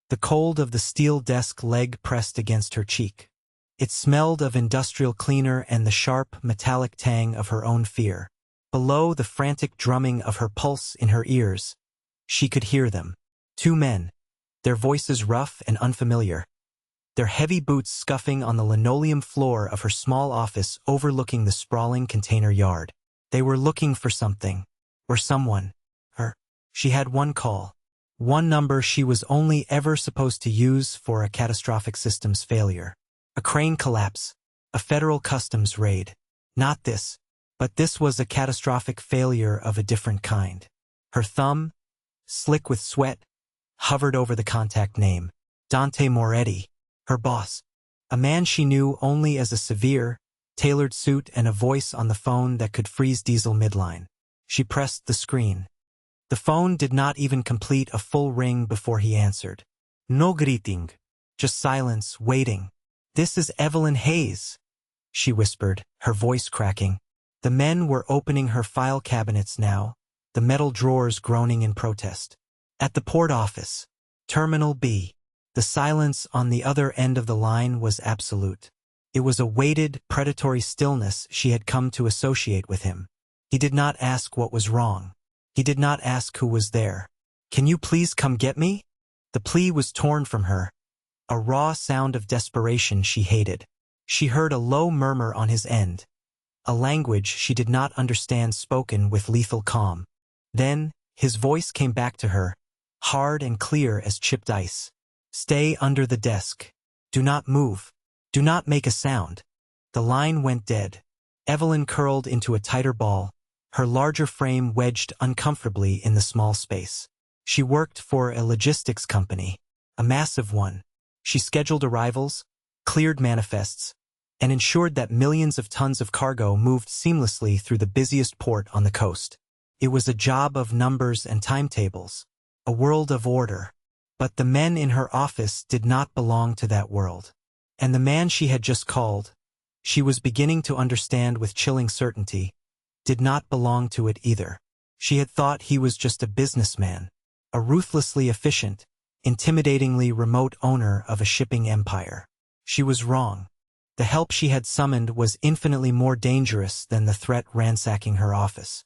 the cold of the steel desk leg pressed against her cheek. It smelled of industrial cleaner and the sharp, metallic tang of her own fear. Below, the frantic drumming of her pulse in her ears. She could hear them. Two men, their voices rough and unfamiliar, their heavy boots scuffing on the linoleum floor of her small office overlooking the sprawling container yard. They were looking for something, or someone. Her. She had one call. One number she was only ever supposed to use for a catastrophic systems failure. A crane collapse. A federal customs raid. Not this, but this was a catastrophic failure of a different kind. Her thumb, slick with sweat, hovered over the contact name. Dante Moretti, her boss. A man she knew only as a severe, tailored suit and a voice on the phone that could freeze diesel midline. She pressed the screen. The phone did not even complete a full ring before he answered. No greeting. Just silence, waiting. This is Evelyn Hayes, she whispered, her voice cracking. The men were opening her file cabinets now, the metal drawers groaning in protest. At the port office, Terminal B, the silence on the other end of the line was absolute. It was a weighted, predatory stillness she had come to associate with him. He did not ask what was wrong. He did not ask who was there. Can you please come get me? The plea was torn from her, a raw sound of desperation she hated. She heard a low murmur on his end, a language she did not understand spoken with lethal calm. Then, his voice came back to her, hard and clear as chipped ice. Stay under the desk. Do not move. Do not make a sound. The line went dead. Evelyn curled into a tighter ball, her larger frame wedged uncomfortably in the small space. She worked for a logistics company, a massive one. She scheduled arrivals, cleared manifests, and ensured that millions of tons of cargo moved seamlessly through the busiest port on the coast. It was a job of numbers and timetables, a world of order. But the men in her office did not belong to that world. And the man she had just called, she was beginning to understand with chilling certainty, did not belong to it either. She had thought he was just a businessman, a ruthlessly efficient, intimidatingly remote owner of a shipping empire. She was wrong. The help she had summoned was infinitely more dangerous than the threat ransacking her office.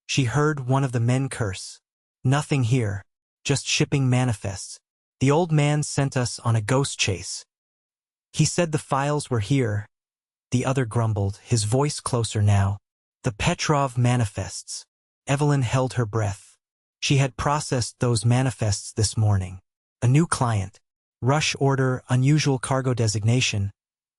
She heard one of the men curse. Nothing here, just shipping manifests. The old man sent us on a ghost chase. He said the files were here. The other grumbled, his voice closer now. The Petrov manifests. Evelyn held her breath. She had processed those manifests this morning. A new client. Rush order, unusual cargo designation.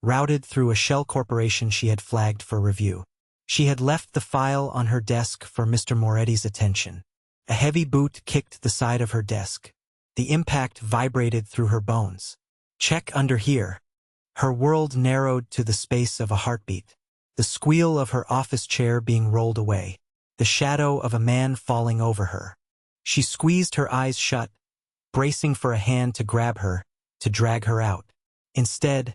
Routed through a shell corporation she had flagged for review. She had left the file on her desk for Mr. Moretti's attention. A heavy boot kicked the side of her desk. The impact vibrated through her bones. Check under here. Her world narrowed to the space of a heartbeat. The squeal of her office chair being rolled away. The shadow of a man falling over her. She squeezed her eyes shut, bracing for a hand to grab her, to drag her out. Instead,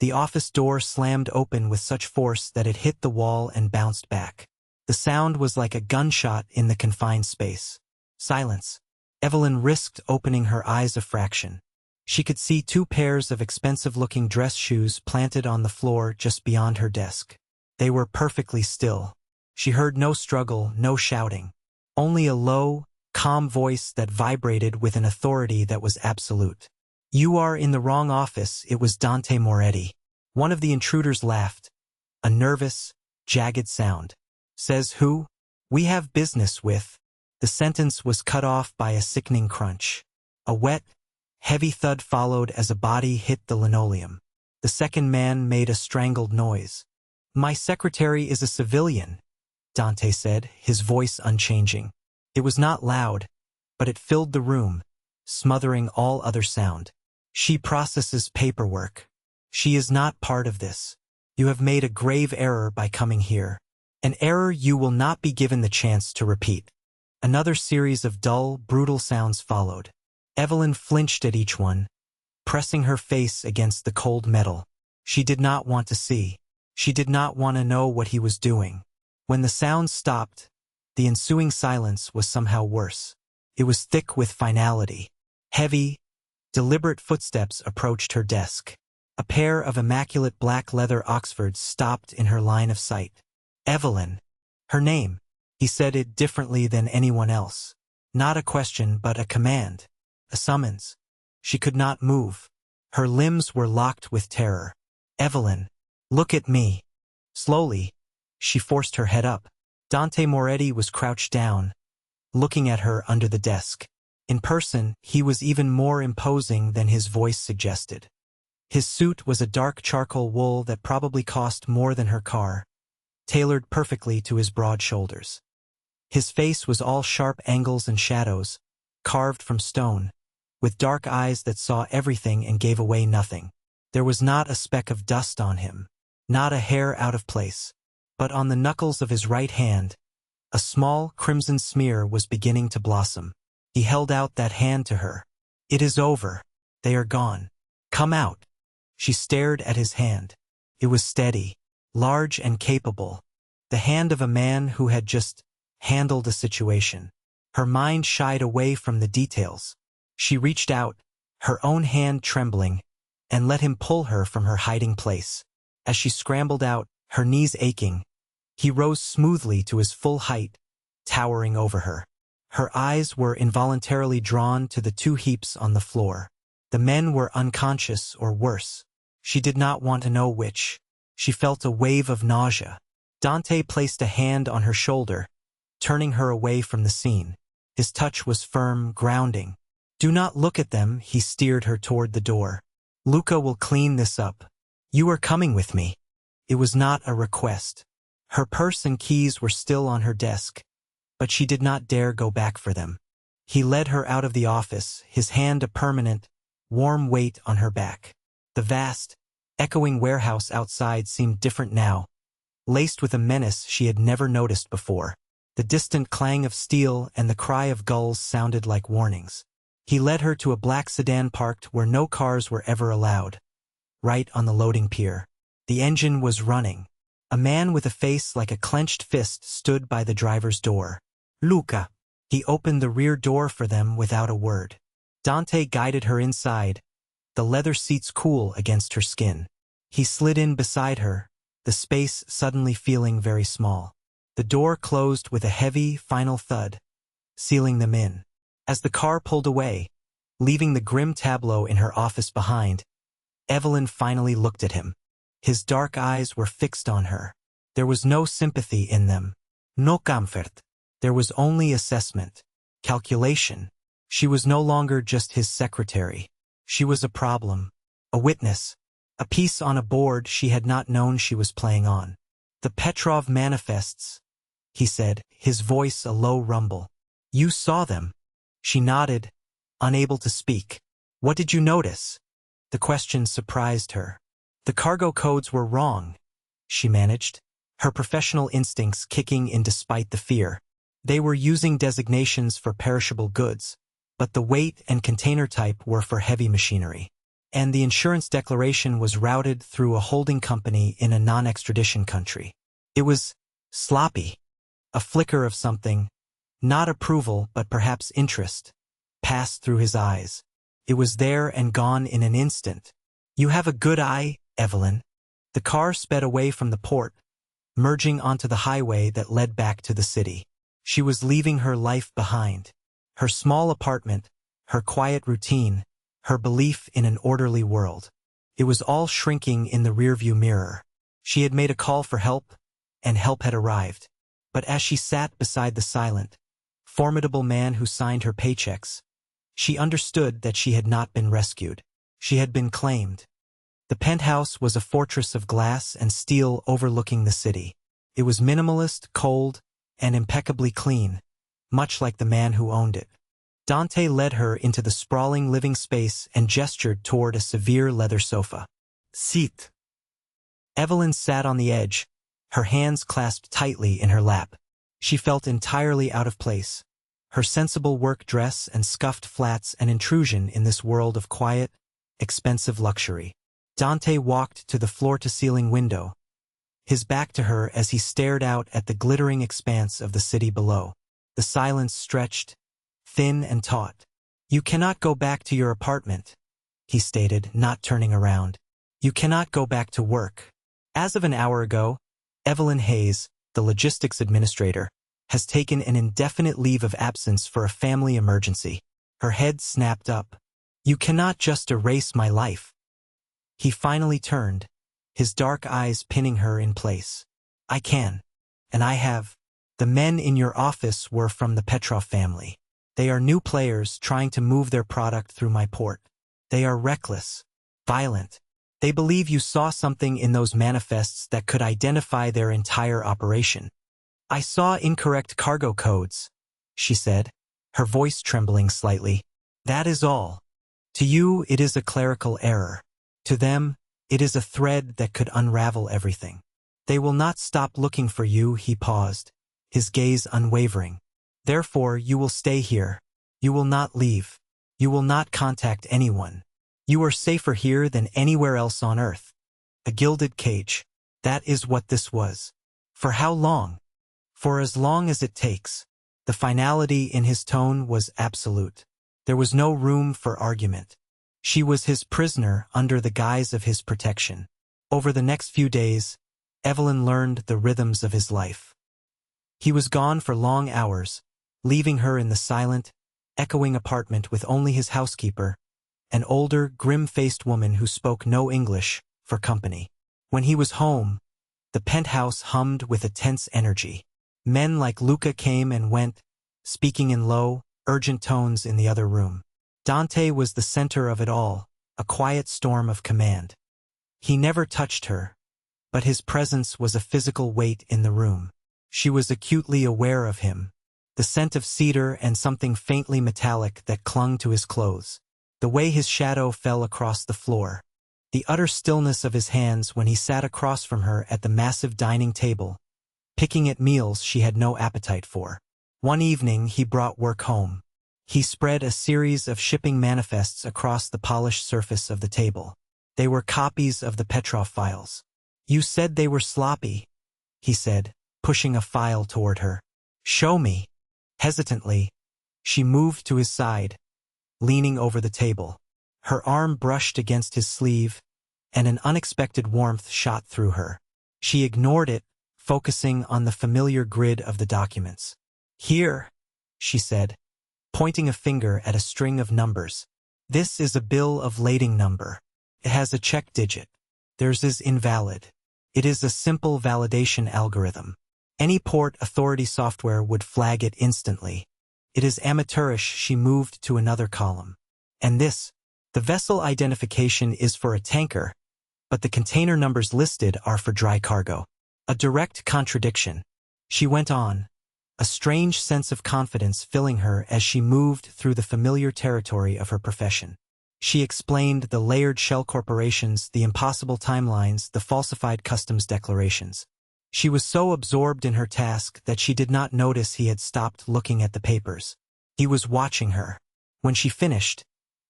the office door slammed open with such force that it hit the wall and bounced back. The sound was like a gunshot in the confined space. Silence. Evelyn risked opening her eyes a fraction. She could see two pairs of expensive-looking dress shoes planted on the floor just beyond her desk. They were perfectly still. She heard no struggle, no shouting. Only a low, calm voice that vibrated with an authority that was absolute. You are in the wrong office, it was Dante Moretti. One of the intruders laughed. A nervous, jagged sound. Says who? We have business with. The sentence was cut off by a sickening crunch. A wet, heavy thud followed as a body hit the linoleum. The second man made a strangled noise. My secretary is a civilian, Dante said, his voice unchanging. It was not loud, but it filled the room, smothering all other sound. She processes paperwork. She is not part of this. You have made a grave error by coming here. An error you will not be given the chance to repeat. Another series of dull, brutal sounds followed. Evelyn flinched at each one, pressing her face against the cold metal. She did not want to see. She did not want to know what he was doing. When the sounds stopped, the ensuing silence was somehow worse. It was thick with finality. Heavy, Deliberate footsteps approached her desk. A pair of immaculate black leather Oxfords stopped in her line of sight. Evelyn. Her name. He said it differently than anyone else. Not a question but a command. A summons. She could not move. Her limbs were locked with terror. Evelyn. Look at me. Slowly, she forced her head up. Dante Moretti was crouched down, looking at her under the desk. In person, he was even more imposing than his voice suggested. His suit was a dark charcoal wool that probably cost more than her car, tailored perfectly to his broad shoulders. His face was all sharp angles and shadows, carved from stone, with dark eyes that saw everything and gave away nothing. There was not a speck of dust on him, not a hair out of place, but on the knuckles of his right hand, a small crimson smear was beginning to blossom. He held out that hand to her. It is over. They are gone. Come out. She stared at his hand. It was steady, large and capable, the hand of a man who had just handled a situation. Her mind shied away from the details. She reached out, her own hand trembling, and let him pull her from her hiding place. As she scrambled out, her knees aching, he rose smoothly to his full height, towering over her. Her eyes were involuntarily drawn to the two heaps on the floor. The men were unconscious or worse. She did not want to know which. She felt a wave of nausea. Dante placed a hand on her shoulder, turning her away from the scene. His touch was firm, grounding. Do not look at them, he steered her toward the door. Luca will clean this up. You are coming with me. It was not a request. Her purse and keys were still on her desk, but she did not dare go back for them. He led her out of the office, his hand a permanent, warm weight on her back. The vast, echoing warehouse outside seemed different now, laced with a menace she had never noticed before. The distant clang of steel and the cry of gulls sounded like warnings. He led her to a black sedan parked where no cars were ever allowed, right on the loading pier. The engine was running. A man with a face like a clenched fist stood by the driver's door. Luca. He opened the rear door for them without a word. Dante guided her inside, the leather seats cool against her skin. He slid in beside her, the space suddenly feeling very small. The door closed with a heavy, final thud, sealing them in. As the car pulled away, leaving the grim tableau in her office behind, Evelyn finally looked at him. His dark eyes were fixed on her. There was no sympathy in them. No comfort. There was only assessment, calculation. She was no longer just his secretary. She was a problem, a witness, a piece on a board she had not known she was playing on. The Petrov manifests, he said, his voice a low rumble. You saw them. She nodded, unable to speak. What did you notice? The question surprised her. The cargo codes were wrong, she managed, her professional instincts kicking in despite the fear. They were using designations for perishable goods, but the weight and container type were for heavy machinery. And the insurance declaration was routed through a holding company in a non-extradition country. It was sloppy. A flicker of something, not approval but perhaps interest, passed through his eyes. It was there and gone in an instant. You have a good eye, Evelyn. The car sped away from the port, merging onto the highway that led back to the city. She was leaving her life behind. Her small apartment, her quiet routine, her belief in an orderly world. It was all shrinking in the rearview mirror. She had made a call for help, and help had arrived. But as she sat beside the silent, formidable man who signed her paychecks, she understood that she had not been rescued. She had been claimed. The penthouse was a fortress of glass and steel overlooking the city. It was minimalist, cold, and impeccably clean, much like the man who owned it. Dante led her into the sprawling living space and gestured toward a severe leather sofa. Sit. Evelyn sat on the edge, her hands clasped tightly in her lap. She felt entirely out of place. Her sensible work dress and scuffed flats an intrusion in this world of quiet, expensive luxury. Dante walked to the floor-to-ceiling window, his back to her as he stared out at the glittering expanse of the city below. The silence stretched, thin and taut. You cannot go back to your apartment, he stated, not turning around. You cannot go back to work. As of an hour ago, Evelyn Hayes, the logistics administrator, has taken an indefinite leave of absence for a family emergency. Her head snapped up. You cannot just erase my life. He finally turned, his dark eyes pinning her in place. I can. And I have. The men in your office were from the Petrov family. They are new players trying to move their product through my port. They are reckless, violent. They believe you saw something in those manifests that could identify their entire operation. I saw incorrect cargo codes, she said, her voice trembling slightly. That is all. To you, it is a clerical error. To them, it is a thread that could unravel everything. They will not stop looking for you, he paused, his gaze unwavering. Therefore, you will stay here. You will not leave. You will not contact anyone. You are safer here than anywhere else on Earth. A gilded cage. That is what this was. For how long? For as long as it takes. The finality in his tone was absolute. There was no room for argument. She was his prisoner under the guise of his protection. Over the next few days, Evelyn learned the rhythms of his life. He was gone for long hours, leaving her in the silent, echoing apartment with only his housekeeper, an older, grim-faced woman who spoke no English, for company. When he was home, the penthouse hummed with a tense energy. Men like Luca came and went, speaking in low, urgent tones in the other room. Dante was the center of it all, a quiet storm of command. He never touched her, but his presence was a physical weight in the room. She was acutely aware of him, the scent of cedar and something faintly metallic that clung to his clothes, the way his shadow fell across the floor, the utter stillness of his hands when he sat across from her at the massive dining table, picking at meals she had no appetite for. One evening he brought work home. He spread a series of shipping manifests across the polished surface of the table. They were copies of the Petrov files. You said they were sloppy, he said, pushing a file toward her. Show me. Hesitantly, she moved to his side, leaning over the table. Her arm brushed against his sleeve, and an unexpected warmth shot through her. She ignored it, focusing on the familiar grid of the documents. Here, she said, pointing a finger at a string of numbers. This is a bill of lading number. It has a check digit. Theirs is invalid. It is a simple validation algorithm. Any port authority software would flag it instantly. It is amateurish. She moved to another column. And this, the vessel identification is for a tanker, but the container numbers listed are for dry cargo. A direct contradiction. She went on, a strange sense of confidence filling her as she moved through the familiar territory of her profession. She explained the layered shell corporations, the impossible timelines, the falsified customs declarations. She was so absorbed in her task that she did not notice he had stopped looking at the papers. He was watching her. When she finished,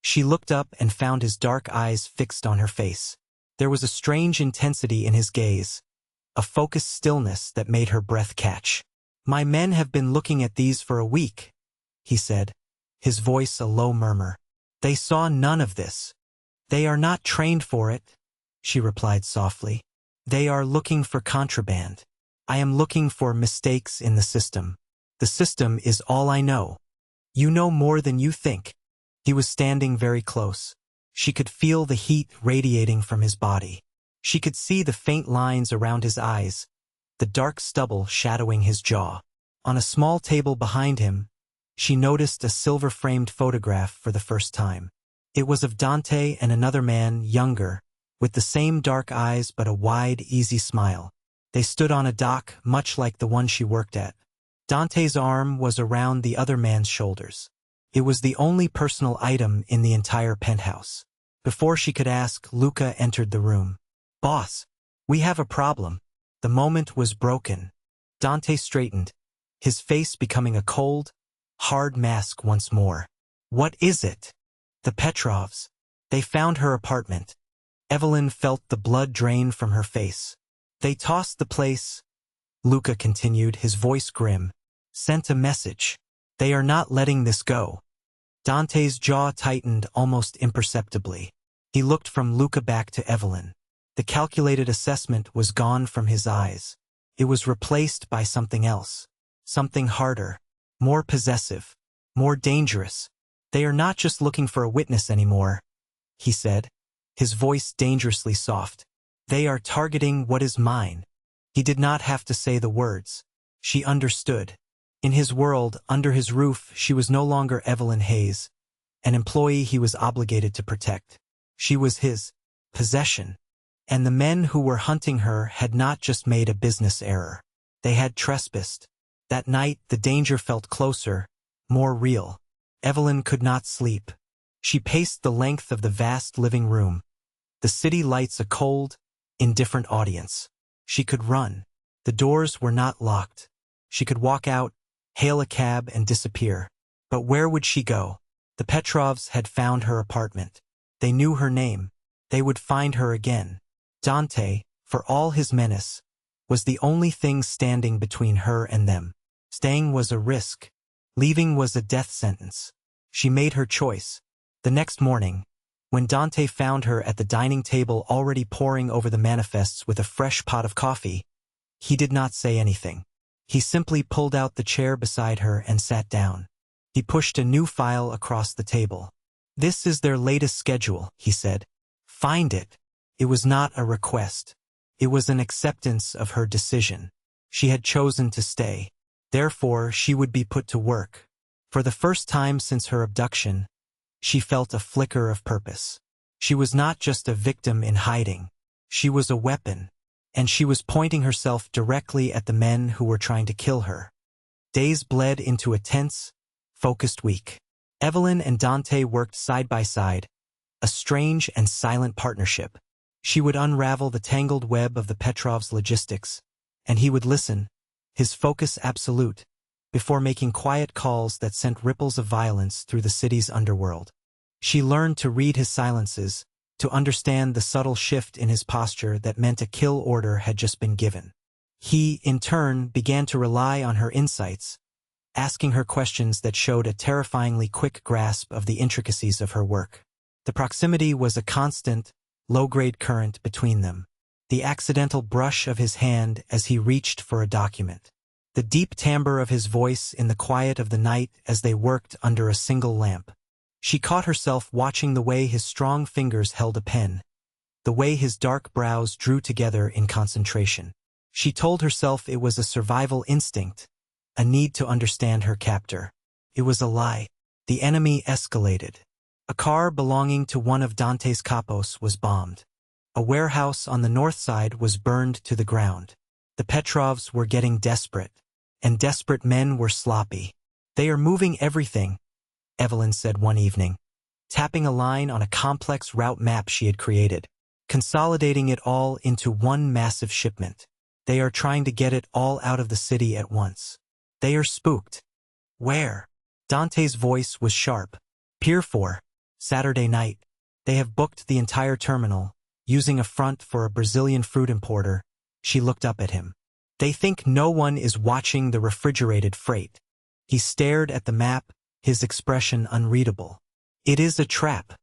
she looked up and found his dark eyes fixed on her face. There was a strange intensity in his gaze, a focused stillness that made her breath catch. My men have been looking at these for a week, he said, his voice a low murmur. They saw none of this. They are not trained for it, she replied softly. They are looking for contraband. I am looking for mistakes in the system. The system is all I know. You know more than you think. He was standing very close. She could feel the heat radiating from his body. She could see the faint lines around his eyes, the dark stubble shadowing his jaw. On a small table behind him, she noticed a silver-framed photograph for the first time. It was of Dante and another man, younger, with the same dark eyes but a wide, easy smile. They stood on a dock, much like the one she worked at. Dante's arm was around the other man's shoulders. It was the only personal item in the entire penthouse. Before she could ask, Luca entered the room. Boss, we have a problem. The moment was broken. Dante straightened, his face becoming a cold, hard mask once more. What is it? The Petrovs. They found her apartment. Evelyn felt the blood drain from her face. They tossed the place, Luca continued, his voice grim. Sent a message. They are not letting this go. Dante's jaw tightened almost imperceptibly. He looked from Luca back to Evelyn. The calculated assessment was gone from his eyes. It was replaced by something else. Something harder, more possessive, more dangerous. They are not just looking for a witness anymore, he said, his voice dangerously soft. They are targeting what is mine. He did not have to say the words. She understood. In his world, under his roof, she was no longer Evelyn Hayes, an employee he was obligated to protect. She was his possession. And the men who were hunting her had not just made a business error. They had trespassed. That night, the danger felt closer, more real. Evelyn could not sleep. She paced the length of the vast living room. The city lights a cold, indifferent audience. She could run. The doors were not locked. She could walk out, hail a cab, and disappear. But where would she go? The Petrovs had found her apartment. They knew her name. They would find her again. Dante, for all his menace, was the only thing standing between her and them. Staying was a risk. Leaving was a death sentence. She made her choice. The next morning, when Dante found her at the dining table already poring over the manifests with a fresh pot of coffee, he did not say anything. He simply pulled out the chair beside her and sat down. He pushed a new file across the table. "This is their latest schedule," he said. "Find it." It was not a request. It was an acceptance of her decision. She had chosen to stay. Therefore, she would be put to work. For the first time since her abduction, she felt a flicker of purpose. She was not just a victim in hiding. She was a weapon, and she was pointing herself directly at the men who were trying to kill her. Days bled into a tense, focused week. Evelyn and Dante worked side by side, a strange and silent partnership. She would unravel the tangled web of the Petrovs' logistics, and he would listen, his focus absolute, before making quiet calls that sent ripples of violence through the city's underworld. She learned to read his silences, to understand the subtle shift in his posture that meant a kill order had just been given. He, in turn, began to rely on her insights, asking her questions that showed a terrifyingly quick grasp of the intricacies of her work. The proximity was a constant, low-grade current between them, the accidental brush of his hand as he reached for a document, the deep timbre of his voice in the quiet of the night as they worked under a single lamp. She caught herself watching the way his strong fingers held a pen, the way his dark brows drew together in concentration. She told herself it was a survival instinct, a need to understand her captor. It was a lie. The enemy escalated. A car belonging to one of Dante's capos was bombed. A warehouse on the north side was burned to the ground. The Petrovs were getting desperate, and desperate men were sloppy. "They are moving everything," Evelyn said one evening, tapping a line on a complex route map she had created, consolidating it all into one massive shipment. "They are trying to get it all out of the city at once. They are spooked." "Where?" Dante's voice was sharp. "Pier 4. Saturday night. They have booked the entire terminal, using a front for a Brazilian fruit importer." She looked up at him. "They think no one is watching the refrigerated freight." He stared at the map, his expression unreadable. "It is a trap."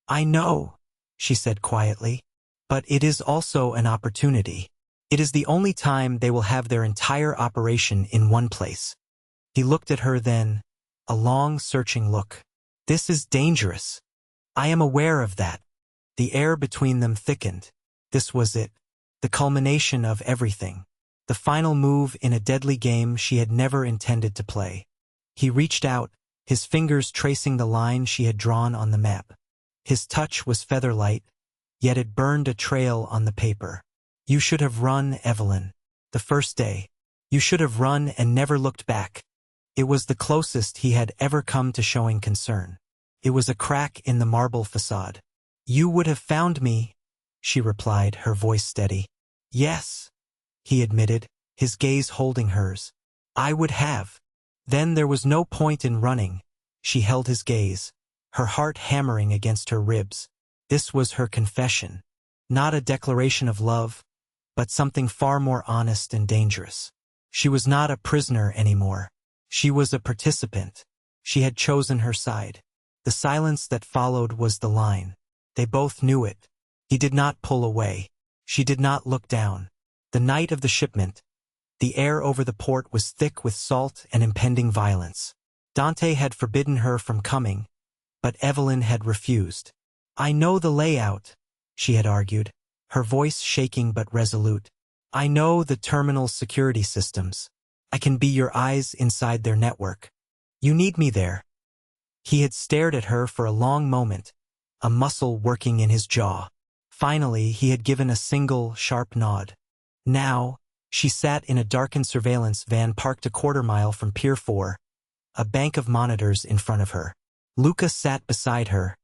"I know," she said quietly. "But it is also an opportunity. It is the only time they will have their entire operation in one place." He looked at her then, a long, searching look. "This is dangerous. I am aware of that." The air between them thickened. This was it. The culmination of everything. The final move in a deadly game she had never intended to play. He reached out, his fingers tracing the line she had drawn on the map. His touch was feather-light, yet it burned a trail on the paper. "You should have run, Evelyn. The first day. You should have run and never looked back." It was the closest he had ever come to showing concern. It was a crack in the marble facade. "You would have found me," she replied, her voice steady. "Yes," he admitted, his gaze holding hers. "I would have." Then there was no point in running. She held his gaze, her heart hammering against her ribs. This was her confession. Not a declaration of love, but something far more honest and dangerous. She was not a prisoner anymore. She was a participant. She had chosen her side. The silence that followed was the line. They both knew it. He did not pull away. She did not look down. The night of the shipment, the air over the port was thick with salt and impending violence. Dante had forbidden her from coming, but Evelyn had refused. "I know the layout," she had argued, her voice shaking but resolute. "I know the terminal security systems. I can be your eyes inside their network. You need me there." He had stared at her for a long moment, a muscle working in his jaw. Finally, he had given a single, sharp nod. Now, she sat in a darkened surveillance van parked a quarter-mile from Pier 4, a bank of monitors in front of her. Luca sat beside her,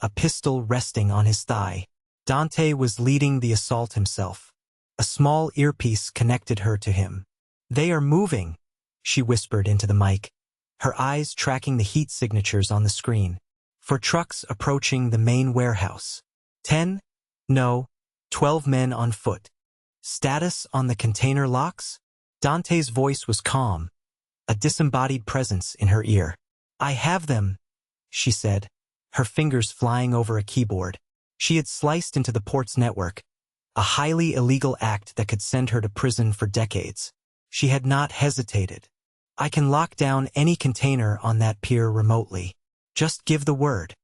a pistol resting on his thigh. Dante was leading the assault himself. A small earpiece connected her to him. "They are moving," she whispered into the mic, her eyes tracking the heat signatures on the screen. "For trucks approaching the main warehouse. 10? No, 12 men on foot. Status on the container locks?" Dante's voice was calm, a disembodied presence in her ear. "I have them," she said, her fingers flying over a keyboard. She had sliced into the port's network, a highly illegal act that could send her to prison for decades. She had not hesitated. "I can lock down any container on that pier remotely. Just give the word."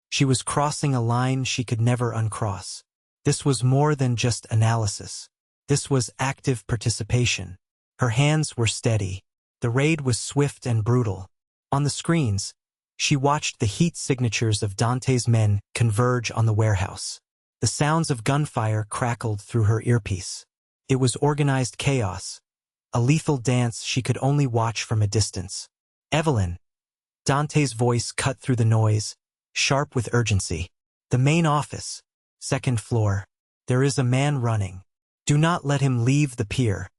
She was crossing a line she could never uncross. This was more than just analysis. This was active participation. Her hands were steady. The raid was swift and brutal. On the screens, she watched the heat signatures of Dante's men converge on the warehouse. The sounds of gunfire crackled through her earpiece. It was organized chaos, a lethal dance she could only watch from a distance. "Evelyn." Dante's voice cut through the noise, sharp with urgency. "The main office, second floor. There is a man running. Do not let him leave the pier."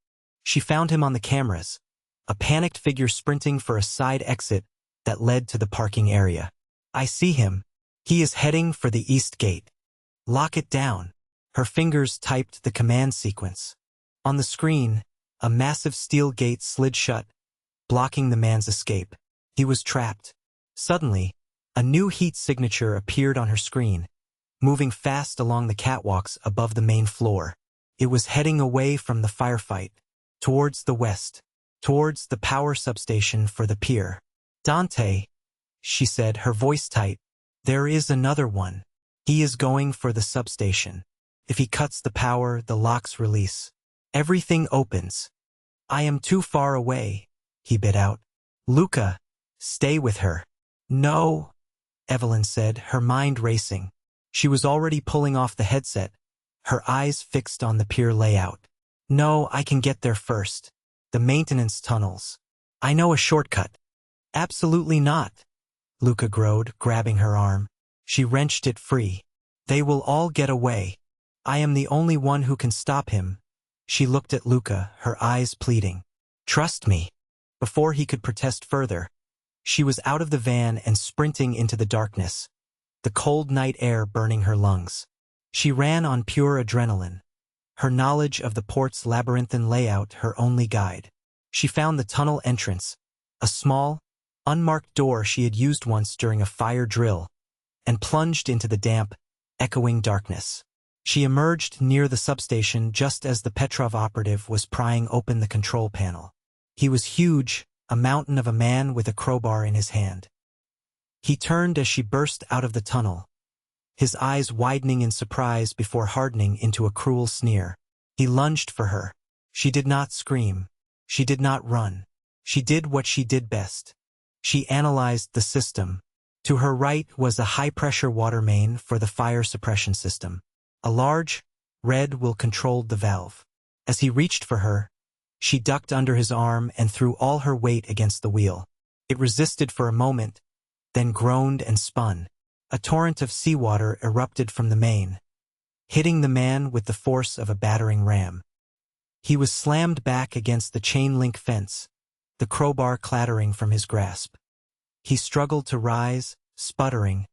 She found him on the cameras, a panicked figure sprinting for a side exit that led to the parking area. "I see him. He is heading for the east gate. Lock it down." Her fingers typed the command sequence. On the screen, a massive steel gate slid shut, blocking the man's escape. He was trapped. Suddenly, a new heat signature appeared on her screen, moving fast along the catwalks above the main floor. It was heading away from the firefight, towards the west, towards the power substation for the pier. "Dante," she said, her voice tight, "there is another one. He is going for the substation. If he cuts the power, the locks release. Everything opens." "I am too far away," he bit out. "Luca, stay with her." "No," Evelyn said, her mind racing. She was already pulling off the headset, her eyes fixed on the pier layout. "No, I can get there first. The maintenance tunnels. I know a shortcut." "Absolutely not," Luca growled, grabbing her arm. She wrenched it free. "They will all get away. I am the only one who can stop him." She looked at Luca, her eyes pleading. "Trust me." Before he could protest further, she was out of the van and sprinting into the darkness, the cold night air burning her lungs. She ran on pure adrenaline, her knowledge of the port's labyrinthine layout her only guide. She found the tunnel entrance, a small, unmarked door she had used once during a fire drill, and plunged into the damp, echoing darkness. She emerged near the substation just as the Petrov operative was prying open the control panel. He was huge, a mountain of a man with a crowbar in his hand. He turned as she burst out of the tunnel, his eyes widening in surprise before hardening into a cruel sneer. He lunged for her. She did not scream. She did not run. She did what she did best. She analyzed the system. To her right was a high-pressure water main for the fire suppression system. A large, red will controlled the valve. As he reached for her, she ducked under his arm and threw all her weight against the wheel. It resisted for a moment, then groaned and spun. A torrent of seawater erupted from the main, hitting the man with the force of a battering ram. He was slammed back against the chain-link fence, the crowbar clattering from his grasp. He struggled to rise, sputtering,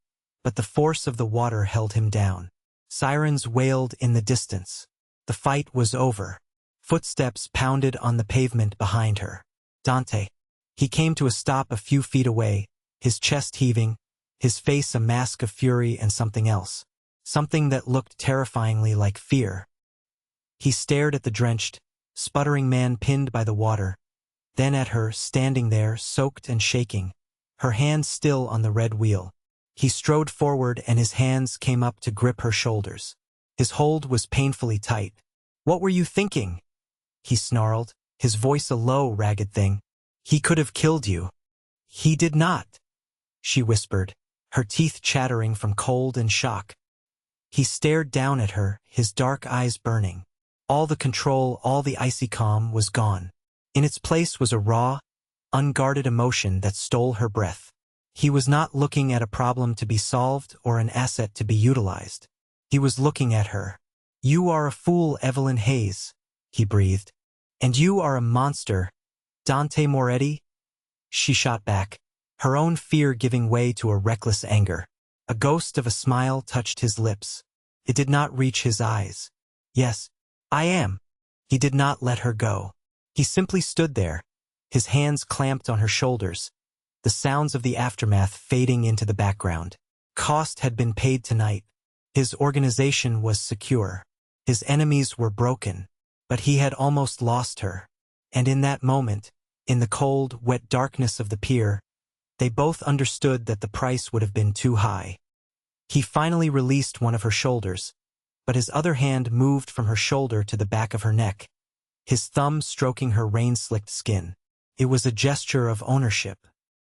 but the force of the water held him down. Sirens wailed in the distance. The fight was over. Footsteps pounded on the pavement behind her. "Dante." He came to a stop a few feet away, his chest heaving, his face a mask of fury and something else. something that looked terrifyingly like fear. He stared at the drenched, sputtering man pinned by the water, then at her, standing there, soaked and shaking, her hands still on the red wheel. He strode forward and his hands came up to grip her shoulders. His hold was painfully tight. "What were you thinking?" he snarled, his voice a low, ragged thing. "He could have killed you." "He did not," she whispered, her teeth chattering from cold and shock. He stared down at her, his dark eyes burning. All the control, all the icy calm was gone. In its place was a raw, unguarded emotion that stole her breath. He was not looking at a problem to be solved or an asset to be utilized. He was looking at her. "You are a fool, Evelyn Hayes," he breathed. "And you are a monster, Dante Moretti." She shot back, her own fear giving way to a reckless anger. A ghost of a smile touched his lips. It did not reach his eyes. "Yes, I am." He did not let her go. He simply stood there, his hands clamped on her shoulders, the sounds of the aftermath fading into the background. Cost had been paid tonight. His organization was secure. His enemies were broken. But he had almost lost her. And in that moment, in the cold, wet darkness of the pier, they both understood that the price would have been too high. He finally released one of her shoulders, but his other hand moved from her shoulder to the back of her neck, his thumb stroking her rain-slicked skin. It was a gesture of ownership,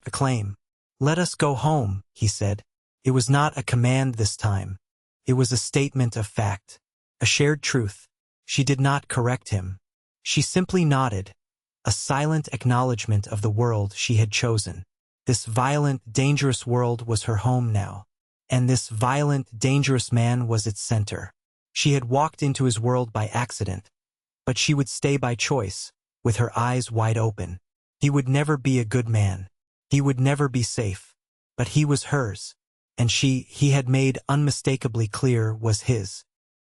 a claim. "Let us go home," he said. It was not a command this time. It was a statement of fact, a shared truth. She did not correct him. She simply nodded, a silent acknowledgement of the world she had chosen. This violent, dangerous world was her home now, and this violent, dangerous man was its center. She had walked into his world by accident, but she would stay by choice, with her eyes wide open. He would never be a good man. He would never be safe. But he was hers, and he had made unmistakably clear, was his.